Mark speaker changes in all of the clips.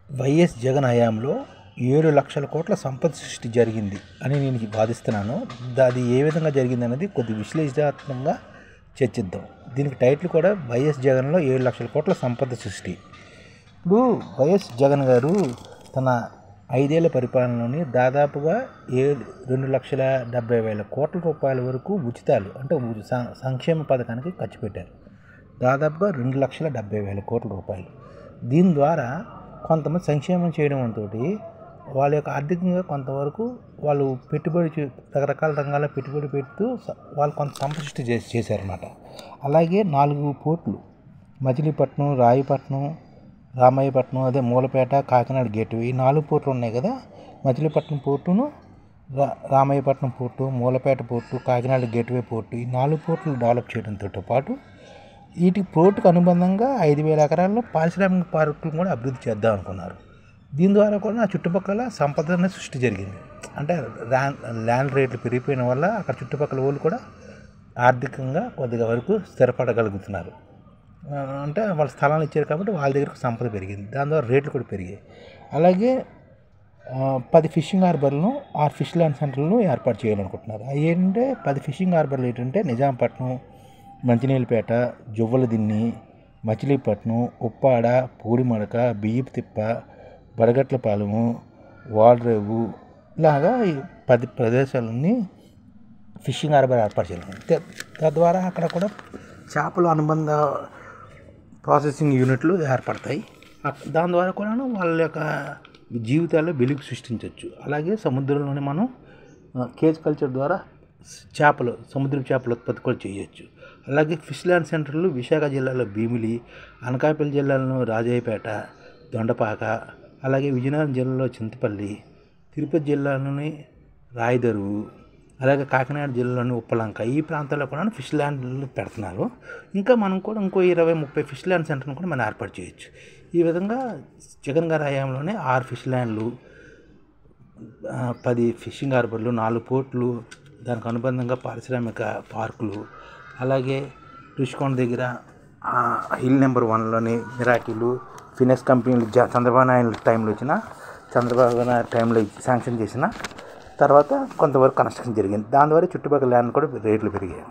Speaker 1: YS Jagan హయాంలో 7,00,000 కోట్ల సంపద సృష్టి జరిగింది అని నేను వాదిస్తున్నాను. అది ఏ విధంగా జరిగిందనేది కొద్ది విశ్లేషణాత్మకంగా చర్చిద్దాం. దీనికి టైటిల్ కూడా వైఎస్ జగన్లో 7,00,000 కోట్ల సంపద సృష్టి. ఇప్పుడు వైఎస్ జగన్ గారు తన 5 ఏళ్ల పరిపాలనలోని దాదాపుగా 2,70,000 కోట్ల రూపాయల వరకు ఉచితాలు అంటే సంక్షేమ పథకానికి ఖర్చు పెట్టారు. దాదాపుగా 2,70,000 కోట్ల రూపాయలు. దీని ద్వారా కొంతమంది సంక్షేమం చేయడంతో వాళ్ళ యొక్క ఆర్థికంగా కొంతవరకు వాళ్ళు రకరకాల రంగాల్లో పెట్టుబడి పెడుతూ వాళ్ళు కొంత సంపద సృష్టి చేశారన్నమాట. అలాగే 4 పోర్టులు మచిలీపట్నం, రాయపట్నం, రామాయపట్నం, అదే మూలపేట, కాకినాడ గేట్వే, ఈ 4 పోర్టులు ఉన్నాయి కదా. మచిలీపట్నం పోర్టును, Ramayapatnam port, Mulapeta port, Kakinada gateway port, ఈ 4 పోర్టులు డెవలప్ చేయడంతో పాటు వీటి పోర్టుకు అనుబంధంగా 5,000 ఎకరాల్లో పారిశ్రామిక పార్కులు కూడా అభివృద్ధి చేద్దాం అనుకున్నారు. దీని ద్వారా కూడా చుట్టుపక్కల సంపద సృష్టి జరిగింది. అంటే ల్యాండ్ రేట్లు పెరిగిపోయిన వల్ల అక్కడ చుట్టుపక్కల వాళ్ళు కూడా ఆర్థికంగా కొద్దిగా వరకు స్థిరపడగలుగుతున్నారు. అంటే వాళ్ళ స్థలాలు ఇచ్చారు కాబట్టి వాళ్ళ దగ్గరకు సంపద పెరిగింది. దాని ద్వారా రేట్లు కూడా పెరిగాయి. అలాగే 10 ఫిషింగ్ హార్బర్లను 6 ఫిష్ ల్యాండ్ సెంటర్లను ఏర్పాటు చేయాలనుకుంటున్నారు. అవి ఏంటంటే 10 ఫిషింగ్ హార్బర్లు ఏంటంటే నిజాంపట్నం, మంచినీళ్ళపేట, జువ్వలదిన్ని, మచిలీపట్నం, ఉప్పాడ, పూడిమడక, బియ్యపు తిప్ప, బడగట్లపాలెము, వాడరేవు ఇలాగా 10 ప్రదేశాలని ఫిషింగ్ హార్బర్ ఏర్పాటు చేయాలి. తద్వారా అక్కడ కూడా చేపల అనుబంధ ప్రాసెసింగ్ యూనిట్లు ఏర్పడతాయి. దాని ద్వారా కూడా వాళ్ళ యొక్క జీవితాల్లో వెలుగు సృష్టించవచ్చు. అలాగే సముద్రంలోనే మనం కేజ్ కల్చర్ ద్వారా సముద్ర చేపల ఉత్పత్తి కూడా చేయొచ్చు. అలాగే ఫిష్ ల్యాండ్ సెంటర్లు విశాఖ జిల్లాలో భీమిలి, అనకాపల్లి జిల్లాలో రాజయ్యపేట, దొండపాక, అలాగే విజయనగరం జిల్లాలో చింతపల్లి, తిరుపతి జిల్లాలోని రాయదరువు, అలాగే కాకినాడ జిల్లాలోని ఉప్పలంక, ఈ ప్రాంతాల్లో కూడా ఫిష్ ల్యాండ్లు పెడుతున్నారు. ఇంకా మనం కూడా ఇంకో 20-30 ఫిష్ ల్యాండ్ సెంటర్ని కూడా మనం ఏర్పాటు చేయొచ్చు. ఈ విధంగా జగన్ గారి హయాంలోనే 6 ఫిష్ ల్యాండ్లు, 10 ఫిషింగ్ హార్బర్లు, 4 పోర్టులు, దానికి అనుబంధంగా పారిశ్రామిక పార్కులు, అలాగే రుషికొండ దగ్గర హిల్ నెంబర్ 1లోని మిరాకిలు, ఫినెక్స్ కంపెనీలు చంద్రబాబు నాయుడు టైంలో శాంక్షన్ చేసిన తర్వాత కొంతవరకు కన్స్ట్రక్షన్ జరిగింది. దాని ద్వారా చుట్టుపక్కల ల్యాండ్ కూడా రేట్లు పెరిగాయి.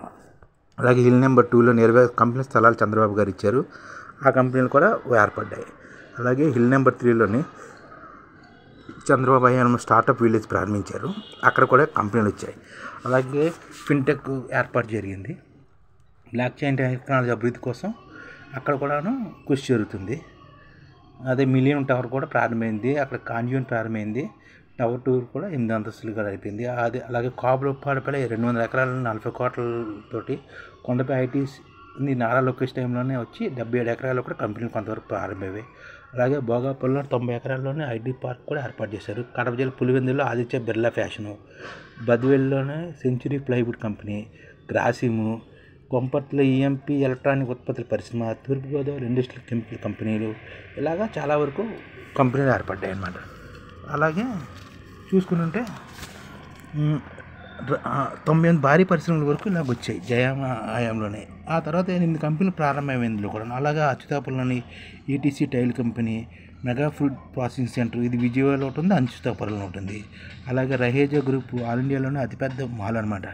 Speaker 1: అలాగే హిల్ నెంబర్ 2లోని 20 కంపెనీ స్థలాలు చంద్రబాబు గారు ఇచ్చారు. ఆ కంపెనీలు కూడా ఏర్పడ్డాయి. అలాగే హిల్ నెంబర్ 3లోని చంద్రబాబు హయాంలో స్టార్టప్ విలేజ్ ప్రారంభించారు. అక్కడ కూడా కంపెనీలు వచ్చాయి. అలాగే ఫిన్టెక్ ఏర్పాటు జరిగింది. బ్లాక్ చైన్ టెక్నాలజీ అభివృద్ధి కోసం అక్కడ కూడాను కృషి జరుగుతుంది. అదే మిలియన్ టవర్ కూడా ప్రారంభమైంది. అక్కడ కాంజూన్ ప్రారంభమైంది. టవర్ 2 కూడా 8 అంతస్తులుగా అయిపోయింది. అది అలాగే కాపులపాడుపై 200 ఎకరాల 40 కోట్లతోటి కొండపై ఐటీస్ నారా లోకేష్ టైంలోనే వచ్చి 77 ఎకరాల్లో కూడా కంపెనీలు కొంతవరకు ప్రారంభమయ్యాయి. అలాగే భోగాపురంలో 90 ఎకరాల్లోనే ఐటీ పార్క్ కూడా ఏర్పాటు చేశారు. కడప జిల్లా పులివెందులో ఆదిత్య బిర్లా ఫ్యాషను, బద్వేలులోనే సెంచురీ ప్లైవుడ్ కంపెనీ, గ్రాసిము, కొంపట్లో ఈఎంపీ ఎలక్ట్రానిక్ ఉత్పత్తుల పరిశ్రమ, తూర్పుగోదావరి ఇండస్ట్రియల్ కెమికల్ కంపెనీలు, ఇలాగా చాలా వరకు కంపెనీలు ఏర్పడ్డాయి అన్నమాట. అలాగే చూసుకుంటుంటే 98 భారీ పరిశ్రమల వరకు ఇలాగ వచ్చాయి జయమ హయాంలోనే. ఆ తర్వాత 8 కంపెనీలు ప్రారంభమైంది ఇందులో కూడా. అలాగే అచ్యుతాపురంలోని ETC tile company, mega food processing centre, ఇది విజయవాడలో ఉంటుంది, అచ్యుతాపురంలో ఉంటుంది. అలాగే రహేజా గ్రూప్ ఆల్ ఇండియాలోనే అతిపెద్ద మాల్ అనమాట.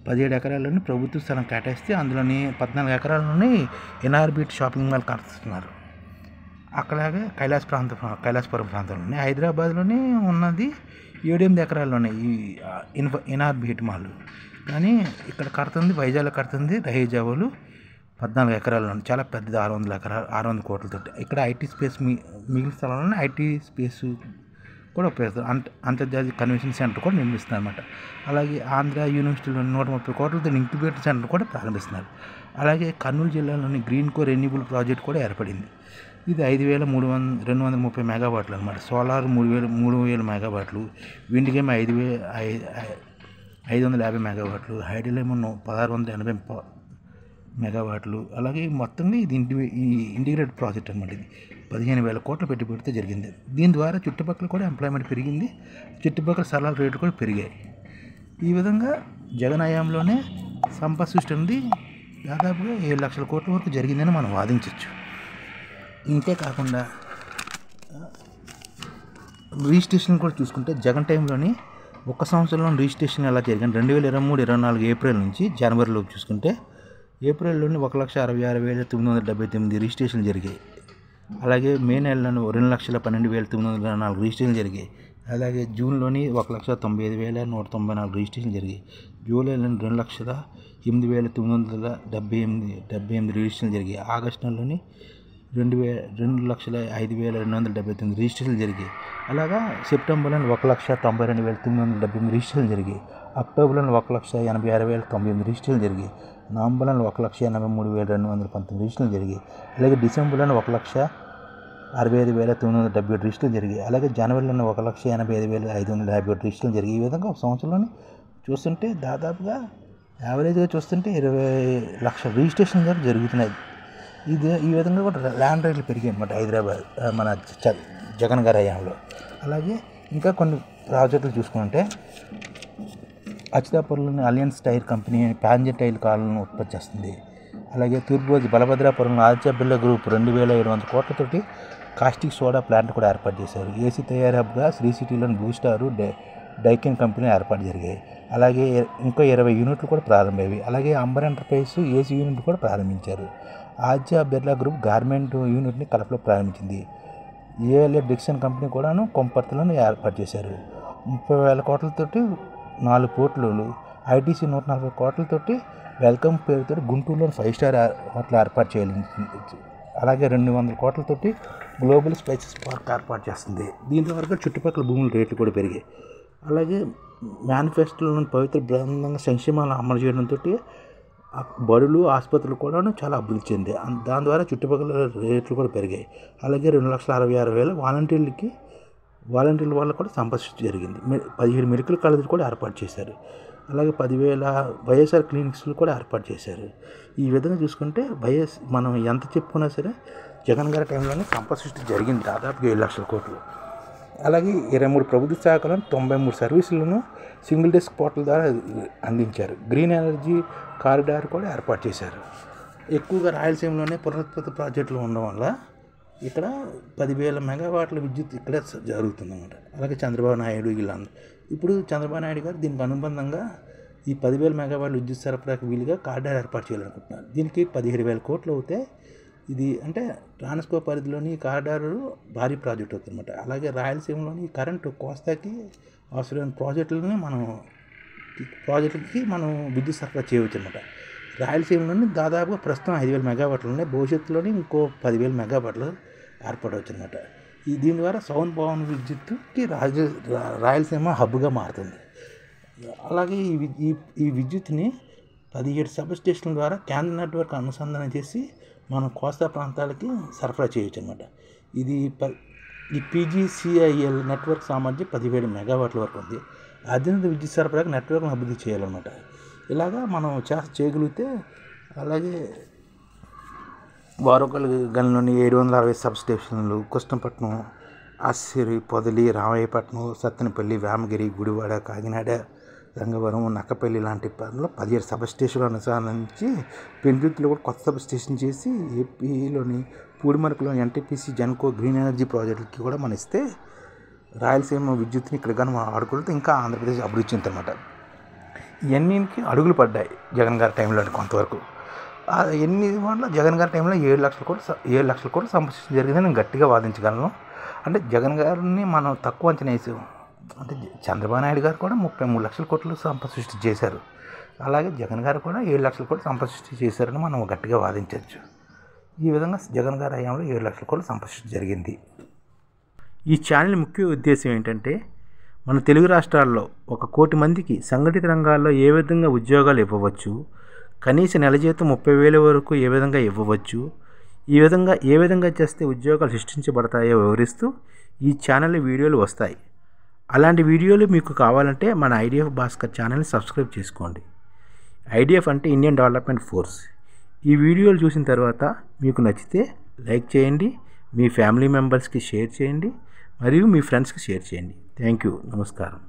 Speaker 1: 17 ఎకరాల్లోని ప్రభుత్వ స్థలం కేటాయిస్తే అందులోని 14 ఎకరాల్లోని ఎన్ఆర్బిట్ షాపింగ్ మాల్ కడుతున్నారు. అక్కలాగే కైలాసపురం ప్రాంతంలోని హైదరాబాద్లోనే ఉన్నది 7-8 ఎకరాల్లోనే ఈ ఎన్ఆర్బిట్ మాల్. కానీ ఇక్కడ కడుతుంది వైజాగ్లో కడుతుంది రహేజా వాళ్ళు 14 ఎకరాల్లోనే, చాలా పెద్దది, 600 కోట్లతో. ఇక్కడ ఐటీ స్పేస్ మిగిలిన స్థలంలోనే ఐటీ స్పేస్ కూడా ఉపయోగిస్తారు. అంతర్జాతీయ కన్వెన్షన్ సెంటర్ కూడా నిర్మిస్తున్నారు అన్నమాట. అలాగే ఆంధ్ర యూనివర్సిటీలో 130 కోట్లతో ఇంక్యుబేటర్ సెంటర్ కూడా ప్రారంభిస్తున్నారు. అలాగే కర్నూలు జిల్లాలోని గ్రీన్ కో రెన్యూబుల్ ప్రాజెక్ట్ కూడా ఏర్పడింది. ఇది 5,230 మెగావాట్లు అనమాట. సోలార్ 3,000 మెగావాట్లు, విండ్ గేమ్ 550 మెగావాట్లు, హైడ్రోలేమో 1,680 మెగావాట్లు. అలాగే మొత్తంగా ఇది ఇంటిగ్రేటెడ్ ప్రాజెక్ట్ అనమాట. ఇది 15,000 కోట్ల పెట్టుబడితో జరిగింది. దీని ద్వారా చుట్టుపక్కల కూడా ఎంప్లాయ్మెంట్ పెరిగింది, చుట్టుపక్కల స్థలాల రేట్లు కూడా పెరిగాయి. ఈ విధంగా జగన్ హయాంలోనే సంపద సృష్టి అనేది దాదాపుగా 7 లక్షల కోట్ల వరకు జరిగిందని మనం వాదించవచ్చు. ఇంతే కాకుండా రిజిస్ట్రేషన్ కూడా చూసుకుంటే జగన్ టైంలోని ఒక్క సంవత్సరంలో రిజిస్ట్రేషన్ ఎలా జరిగింది 2023-24 ఏప్రిల్ నుంచి జనవరిలో చూసుకుంటే ఏప్రిల్లోని 1,66,979 రిజిస్ట్రేషన్లు జరిగాయి. అలాగే మే నెలలోని 2,12,904 రిజిస్ట్రేషన్లు జరిగాయి. అలాగే జూన్లోని 1,95,194 రిజిస్ట్రేషన్లు జరిగాయి. జూలైలోని 2,08,978 రిజిస్ట్రేషన్లు జరిగాయి. ఆగస్టు నెలలోని 2,05,279 రిజిస్ట్రేషన్లు జరిగాయి. అలాగా సెప్టెంబర్లోని 1,92,978 రిజిస్ట్రేషన్లు జరిగాయి. అక్టోబర్లోని 1,86,098 రిజిస్ట్రేషన్లు జరిగాయి. నవంబర్లోని 1,83,219 రిజిస్ట్రేషన్లు జరిగాయి. అలాగే డిసెంబర్లోని 1,65,977 రిజిస్ట్రేషన్లు జరిగాయి. అలాగే జనవరిలోని 1,85,551 రిజిస్ట్రేషన్లు జరిగాయి. ఈ విధంగా ఒక సంవత్సరంలోని చూస్తుంటే దాదాపుగా యావరేజ్గా చూస్తుంటే 20 లక్షల రిజిస్ట్రేషన్ కూడా జరుగుతున్నాయి. ఈ విధంగా కూడా ల్యాండ్ రేట్లు పెరిగాయి అన్నమాట హైదరాబాద్ మన జగన్ గారి హయాంలో. అలాగే ఇంకా కొన్ని ప్రాజెక్టులు చూసుకుంటే అచ్యుతాపురంలోని alliance tyre company passenger tyre కార్లను ఉత్పత్తి చేస్తుంది. అలాగే తూర్పుగోదావరి బలభద్రాపురంలో ఆదిత్య బిర్లా గ్రూప్ 2,700 కోట్లతోటి కాస్టిక్ సోడా ప్లాంట్ కూడా ఏర్పాటు చేశారు. ఏసీ తయారీ హబ్గా శ్రీ సిటీలోని బ్లూ స్టార్ డైకిన్ కంపెనీ ఏర్పాటు జరిగాయి. అలాగే ఇంకో 20 యూనిట్లు కూడా ప్రారంభమయ్యాయి. అలాగే అంబర్ ఎంటర్ప్రైజ్ ఏసీ యూనిట్ కూడా ప్రారంభించారు. ఆదిత్య బిర్లా గ్రూప్ గార్మెంట్ యూనిట్ని కడపలో ప్రారంభించింది. ఏఎల్ఏ డిక్సన్ కంపెనీ కూడాను కొంపర్తిలోనే ఏర్పాటు చేశారు. 30,000 కోట్లతోటి 4 పోర్టులు, ఐటీసీ 140 కోట్లతోటి వెల్కమ్ పేరుతో గుంటూరులోని 5 స్టార్ హోటల్ ఏర్పాటు చేయాలి. అలాగే 200 కోట్లతోటి గ్లోబల్ స్పైసెస్ పార్క్ ఏర్పాటు చేస్తుంది. దీంతో వరకు చుట్టుపక్కల భూముల రేట్లు కూడా పెరిగాయి. అలాగే మేనిఫెస్టోలోని పవిత్ర బృందంగా సంక్షేమాలను అమలు చేయడంతో బడులు ఆసుపత్రులు కూడా చాలా అభివృద్ధి చెందాయి. దాని ద్వారా చుట్టుపక్కల రేట్లు కూడా పెరిగాయి. అలాగే 2,66,000 వాలంటీర్ల వల్ల కూడా సంపర్శించడం జరిగింది. 17 మెడికల్ కాలేజీలు కూడా ఏర్పాటు చేశారు. అలాగే 10,000 వైఎస్ఆర్ క్లినిక్స్లు కూడా ఏర్పాటు చేశారు. ఈ విధంగా చూసుకుంటే మనం ఎంత చెప్పుకున్నా సరే జగన్ గారి టైంలోనే సంపద సృష్టి జరిగింది దాదాపు 7 లక్షల కోట్లు. అలాగే 23 ప్రభుత్వ శాఖలను 93 సర్వీసులను సింగిల్ డెస్క్ పోర్టల్ ద్వారా అందించారు. గ్రీన్ ఎనర్జీ కారిడార్ కూడా ఏర్పాటు చేశారు. ఎక్కువగా రాయలసీమలోనే పునరుత్పత్తి ప్రాజెక్టులు ఉండడం వల్ల ఇక్కడ 10,000 మెగావాట్ల విద్యుత్ ఇక్కడే జరుగుతుందన్నమాట. అలాగే చంద్రబాబు నాయుడు వీళ్ళందరూ ఇప్పుడు చంద్రబాబు నాయుడు గారు దీనికి అనుబంధంగా ఈ 10,000 మెగావాట్ల విద్యుత్ సరఫరాకు వీలుగా కారిడార్ ఏర్పాటు చేయాలనుకుంటున్నారు. దీనికి 17,000 కోట్లు అవుతే ఇది అంటే ట్రాన్స్కో పరిధిలోని కారిడారు భారీ ప్రాజెక్ట్ అవుతుందన్నమాట. అలాగే రాయలసీమలోని కరెంటు కోస్తాకి అవసరమైన ప్రాజెక్టులకి మనం విద్యుత్ సరఫరా చేయవచ్చు అన్నమాట. రాయలసీమలోని దాదాపుగా ప్రస్తుతం 5,000 మెగావాట్లు ఉన్నాయి. భవిష్యత్తులోని ఇంకో 10,000 మెగావాట్లు ఏర్పడవచ్చు అన్నమాట. దీని ద్వారా సౌండ్ పవన్ విద్యుత్తుకి రాయలసీమ హబ్గా మారుతుంది. అలాగే ఈ విద్యుత్ని 17 సబ్ స్టేషన్ల ద్వారా కేంద్ర నెట్వర్క్ అనుసంధానం చేసి మనం కోస్తా ప్రాంతాలకి సరఫరా చేయొచ్చు అన్నమాట. ఈ పీజీసీఐఎల్ నెట్వర్క్ సామర్థ్యం 17 మెగావాట్ల వరకు ఉంది. అత్యంత విద్యుత్ సరఫరాకు నెట్వర్క్ను అభివృద్ధి చేయాలన్నమాట. ఇలాగా మనం చేయగలిగితే అలాగే వారోగల్లోని 760 సబ్ స్టేషన్లు, కృష్ణపట్నం, ఆసిరి, పొదలి, రామయ్యపట్నం, సత్తెనపల్లి, వేమగిరి, గుడివాడ, కాకినాడ, రంగవరం, నక్కపల్లి లాంటి పనుల్లో 17 సబ్ స్టేషన్లు అనుసరించి పెందుర్తిలో కూడా కొత్త సబ్ స్టేషన్ చేసి ఏపీలోని పూడిమరకలోని ఎన్టీపీసీ జెన్కో గ్రీన్ ఎనర్జీ ప్రాజెక్టులకి కూడా మనం ఇస్తే రాయలసీమ విద్యుత్ని ఇక్కడ కానీ మనం ఆడుకుంటే ఇంకా ఆంధ్రప్రదేశ్ అభివృద్ధి చెందుతుందన్నమాట. ఇవన్నీకి అడుగులు పడ్డాయి జగన్ గారి టైంలో కొంతవరకు. ఎన్ని వల్ల జగన్ గారి టైంలో 7 లక్షల కోట్లు సంపాదించడం జరిగిందని నేను గట్టిగా వాదించగలను. అంటే జగన్ గారిని మనం తక్కువ అంచనా వేసాం. అంటే చంద్రబాబు నాయుడు గారు కూడా 33 లక్షల కోట్లు సంపద సృష్టి చేశారు. అలాగే జగన్ గారు కూడా 7 లక్షల కోట్లు సంపద సృష్టి చేశారని మనం గట్టిగా వాదించవచ్చు. ఈ విధంగా జగన్ గారి హయాంలో 7 లక్షల కోట్లు సంపద సృష్టి జరిగింది. ఈ ఛానల్ ముఖ్య ఉద్దేశం ఏంటంటే మన తెలుగు రాష్ట్రాల్లో 1 కోటి మందికి సంఘటిత రంగాల్లో ఏ విధంగా ఉద్యోగాలు ఇవ్వవచ్చు, కనీస నెల జీతం 30,000 వరకు ఏ విధంగా ఇవ్వవచ్చు, ఏ విధంగా చేస్తే ఉద్యోగాలు సృష్టించబడతాయో వివరిస్తూ ఈ ఛానల్ వీడియోలు వస్తాయి. అలాంటి వీడియోలు మీకు కావాలంటే మన ఐడిఎఫ్ భాస్కర్ ఛానల్ని సబ్స్క్రైబ్ చేసుకోండి. ఐడిఎఫ్ అంటే ఇండియన్ డెవలప్మెంట్ ఫోర్స్. ఈ వీడియోలు చూసిన తర్వాత మీకు నచ్చితే లైక్ చేయండి, మీ ఫ్యామిలీ మెంబర్స్కి షేర్ చేయండి, మరియు మీ ఫ్రెండ్స్కి షేర్ చేయండి. Thank you. నమస్కారం.